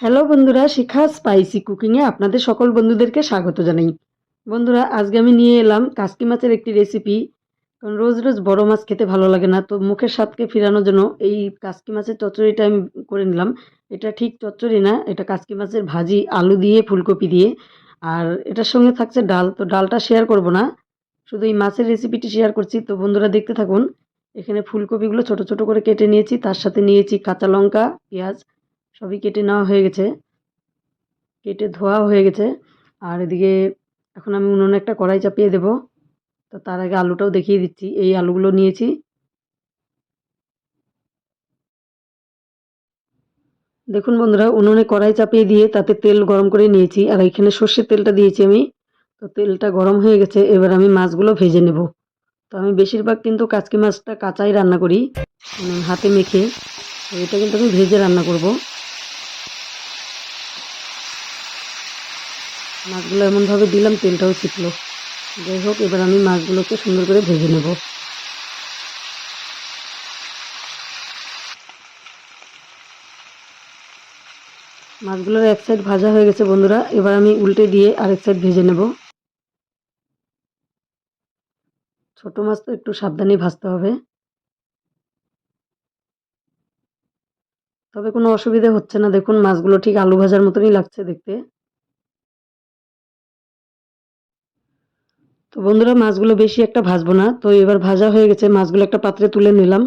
Hello বন্ধুরা, শিখা spicy কুকিংয়ে আপনাদের সকল বন্ধুদেরকে স্বাগত জানাই। বন্ধুরা, আজকে আমি নিয়ে এলাম কাসকি মাছের একটি রেসিপি। কারণ রোজ রোজ বড় মাছ খেতে ভালো লাগে না, তো মুখের স্বাদকে ফেরানোর জন্য এই কাসকি মাছের চচ্চড়িটা আমি করে নিলাম। এটা ঠিক চচ্চড়ি না, এটা কাসকি মাছের ভাজি, আলু দিয়ে ফুলকপি দিয়ে। আর এটার সঙ্গে থাকছে ডাল, তো ডালটা শেয়ার করব না, শুধু এই মাছের রেসিপিটি শেয়ার করছি। তো বন্ধুরা দেখতে থাকুন। এখানে ফুলকপিগুলো ছোট ছোট করে কেটে নিয়েছি, তার সাথে নিয়েছি কাঁচা লঙ্কা, পেঁয়াজ, সবই কেটে নেওয়া হয়ে গেছে, কেটে ধোয়া হয়ে গেছে। আর এদিকে এখন আমি উনুনে একটা কড়াই চাপিয়ে দেব। তো তার আগে আলুটাও দেখিয়ে দিচ্ছি। এই আলুগুলো নিয়েছি। দেখুন বন্ধুরা, উনুনে কড়াই চাপিয়ে দিয়ে তাতে তেল গরম করে নিয়েছি, আর এখানে সর্ষের তেলটা দিয়েছি আমি। তো তেলটা গরম হয়ে গেছে, এবার আমি মাছগুলো ভেজে নেব। তো আমি বেশিরভাগ কিন্তু কাচকি মাছটা কাঁচাই রান্না করি, মানে হাতে মেখে। তো এটা কিন্তু আমি ভেজে রান্না করব। মাছগুলো এমনভাবে দিলাম তেলটাও ছিটলো। যাই হোক, এবার আমি মাছগুলোকে সুন্দর করে ভেজে নেব। মাছগুলোর এক সাইড ভাজা হয়ে গেছে বন্ধুরা, এবার আমি উল্টে দিয়ে আরেক সাইড ভেজে নেব। ছোট মাছ তো একটু সাবধানেই ভাজতে হবে। তবে কোনো অসুবিধা হচ্ছে না, দেখুন মাছগুলো ঠিক আলু ভাজার মতনই লাগছে দেখতে। তো বন্ধুরা, মাছগুলো বেশি একটা ভাজবো না, তো এবার ভাজা হয়ে গেছে, মাছগুলো একটা পাত্রে তুলে নিলাম।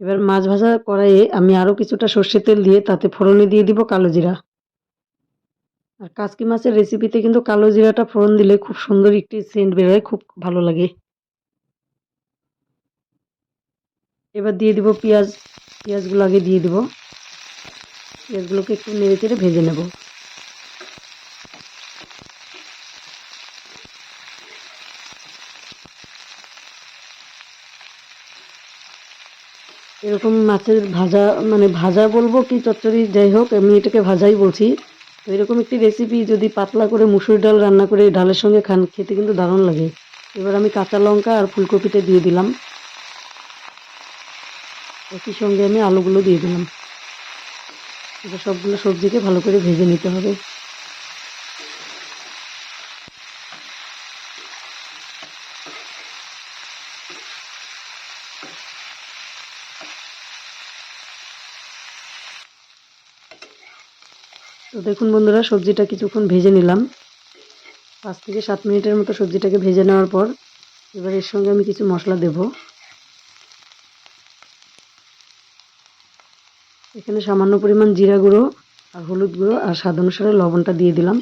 এবার মাছ ভাজা কড়াইয়ে আমি আরও কিছুটা সর্ষের তেল দিয়ে তাতে ফোড়নে দিয়ে দিব কালো জিরা। আর কাচকি মাছের রেসিপিতে কিন্তু কালো জিরাটা ফোড়ন দিলে খুব সুন্দর একটি সেন্ট বেরোয়, খুব ভালো লাগে। এবার দিয়ে দিব পেঁয়াজ। পেঁয়াজগুলো আগে দিয়ে দিব। পেঁয়াজগুলোকে একটু নেড়ে চেড়ে ভেজে নেব। এরকম মাছের ভাজা, মানে ভাজা বলবো কি চচ্চড়ি, যাই হোক আমি এটাকে ভাজাই বলছি। তো এরকম একটি রেসিপি যদি পাতলা করে মুসুর ডাল রান্না করে ডালের সঙ্গে খান, খেতে কিন্তু দারুণ লাগে। এবার আমি কাঁচা লঙ্কা আর ফুলকপিটা দিয়ে দিলাম। একই সঙ্গে আমি আলুগুলো দিয়ে দিলাম। এবার সবগুলো সবজিকে ভালো করে ভেজে নিতে হবে। তো দেখুন বন্ধুরা, সবজিটা কিছুক্ষণ ভেজে নিলাম। 5 থেকে 7 মিনিটের মতো সবজিটাকে ভেজে নেওয়ার পর এবার এর সঙ্গে আমি কিছু মশলা দেব। এখানে সামান্য পরিমাণ জিরা গুঁড়ো আর হলুদ গুঁড়ো আর স্বাদ অনুসারে লবণটা দিয়ে দিলাম।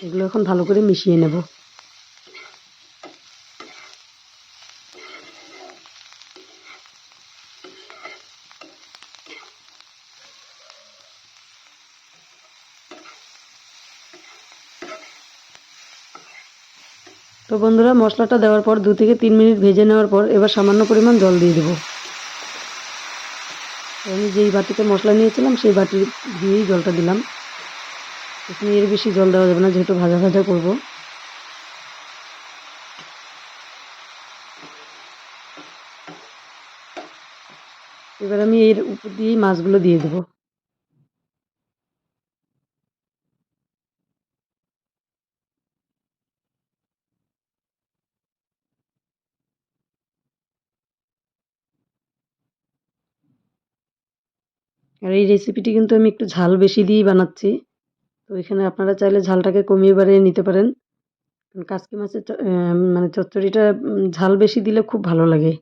এগুলো এখন ভালো করে মিশিয়ে নেব। তো বন্ধুরা, মশলাটা দেওয়ার পর 2 থেকে 3 মিনিট ভেজে নেওয়ার পর এবার সামান্য পরিমাণ জল দিয়ে দেবো। আমি যেই বাটিতে মশলা নিয়েছিলাম সেই বাটি দিয়েই জলটা দিলাম। এখানে এর বেশি জল দেওয়া যাবে না, যেহেতু ভাজা ভাজা করব। এবার আমি এর উপর দিয়েই মাছগুলো দিয়ে দেবো। আর এই রেসিপিটি কিন্তু আমি একটু ঝাল বেশি দিয়েই বানাচ্ছি। তো এখানে আপনারা চাইলে ঝালটাকে কমিয়ে বাড়িয়ে নিতে পারেন। কাচকি মাছের মানে চচ্চড়িটা ঝাল বেশি দিলে খুব ভালো লাগে।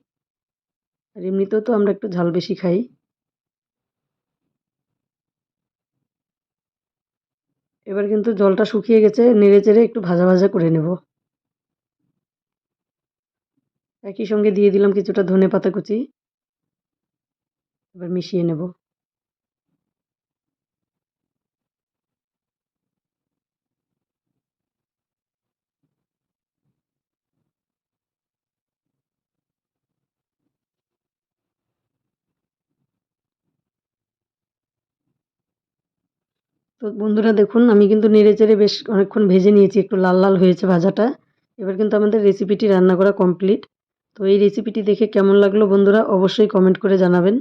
আর এমনিতেও তো আমরা একটু ঝাল বেশি খাই। এবার কিন্তু জলটা শুকিয়ে গেছে, নেড়ে চেড়ে একটু ভাজা ভাজা করে নেব। একই সঙ্গে দিয়ে দিলাম কিছুটা ধনেপাতা কুচি। এবার মিশিয়ে নেব। তো বন্ধুরা দেখুন, আমি কিন্তু নেড়ে চেড়ে বেশ অনেকক্ষণ ভেজে নিয়েছি, একটু লাল লাল হয়েছে ভাজাটা। এবার কিন্তু আমাদের রেসিপিটি রান্না করা কমপ্লিট। তো এই রেসিপিটি দেখে কেমন লাগলো বন্ধুরা, অবশ্যই কমেন্ট করে জানাবেন।